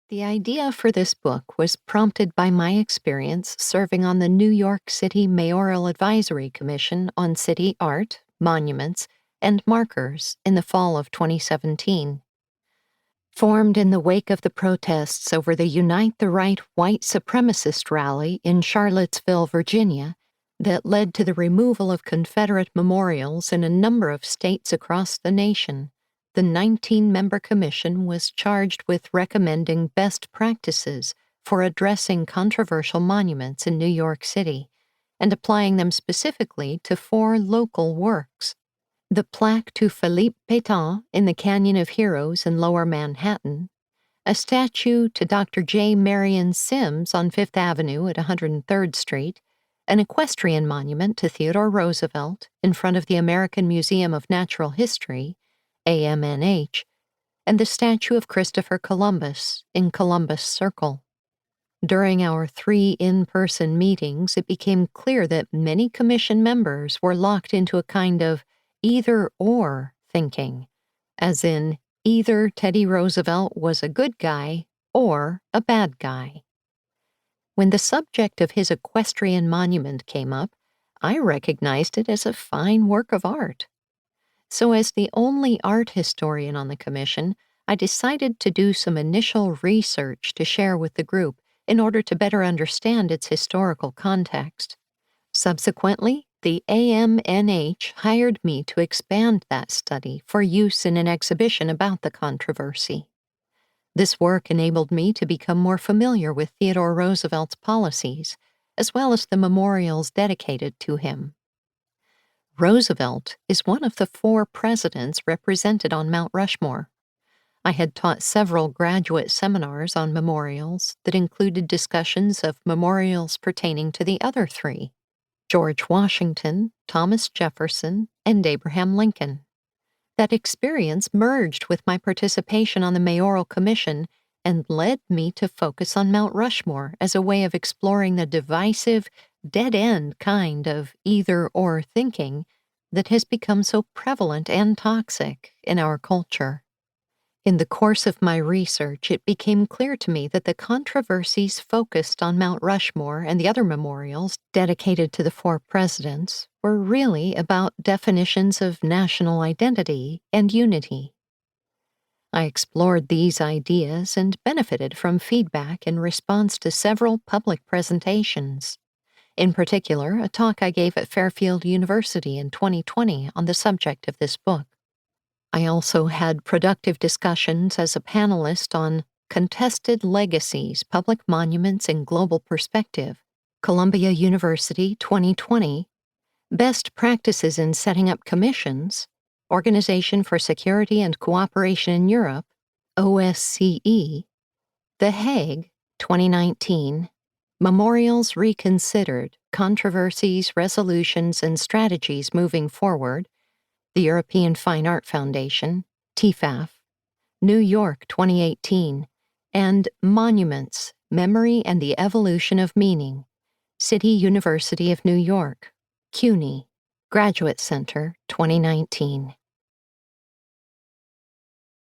The idea for this book was prompted by my experience serving on the New York City Mayoral Advisory Commission on City Art, Monuments, and Markers in the fall of 2017. Formed in the wake of the protests over the Unite the Right white supremacist rally in Charlottesville, Virginia, that led to the removal of Confederate memorials in a number of states across the nation, the 19-member commission was charged with recommending best practices for addressing controversial monuments in New York City and applying them specifically to 4 local works: the plaque to Philippe Pétain in the Canyon of Heroes in Lower Manhattan, a statue to Dr. J. Marion Sims on Fifth Avenue at 103rd Street, an equestrian monument to Theodore Roosevelt in front of the American Museum of Natural History, AMNH, and the statue of Christopher Columbus in Columbus Circle. During our 3 in-person meetings, it became clear that many commission members were locked into a kind of either-or thinking, as in either Teddy Roosevelt was a good guy or a bad guy. When the subject of his equestrian monument came up, I recognized it as a fine work of art. So as the only art historian on the commission, I decided to do some initial research to share with the group in order to better understand its historical context. Subsequently, the AMNH hired me to expand that study for use in an exhibition about the controversy. This work enabled me to become more familiar with Theodore Roosevelt's policies, as well as the memorials dedicated to him. Roosevelt is one of the 4 presidents represented on Mount Rushmore. I had taught several graduate seminars on memorials that included discussions of memorials pertaining to the other 3: George Washington, Thomas Jefferson, and Abraham Lincoln. That experience merged with my participation on the Mayoral Commission and led me to focus on Mount Rushmore as a way of exploring the divisive, dead-end kind of either-or thinking that has become so prevalent and toxic in our culture. In the course of my research, it became clear to me that the controversies focused on Mount Rushmore and the other memorials dedicated to the 4 presidents were really about definitions of national identity and unity. I explored these ideas and benefited from feedback in response to several public presentations. In particular, a talk I gave at Fairfield University in 2020 on the subject of this book. I also had productive discussions as a panelist on Contested Legacies, Public Monuments in Global Perspective, Columbia University 2020, Best Practices in Setting Up Commissions, Organization for Security and Cooperation in Europe, OSCE, The Hague 2019, Memorials Reconsidered, Controversies, Resolutions, and Strategies Moving Forward, the European Fine Art Foundation, TFAF, New York 2018, and Monuments, Memory and the Evolution of Meaning, City University of New York, CUNY, Graduate Center 2019.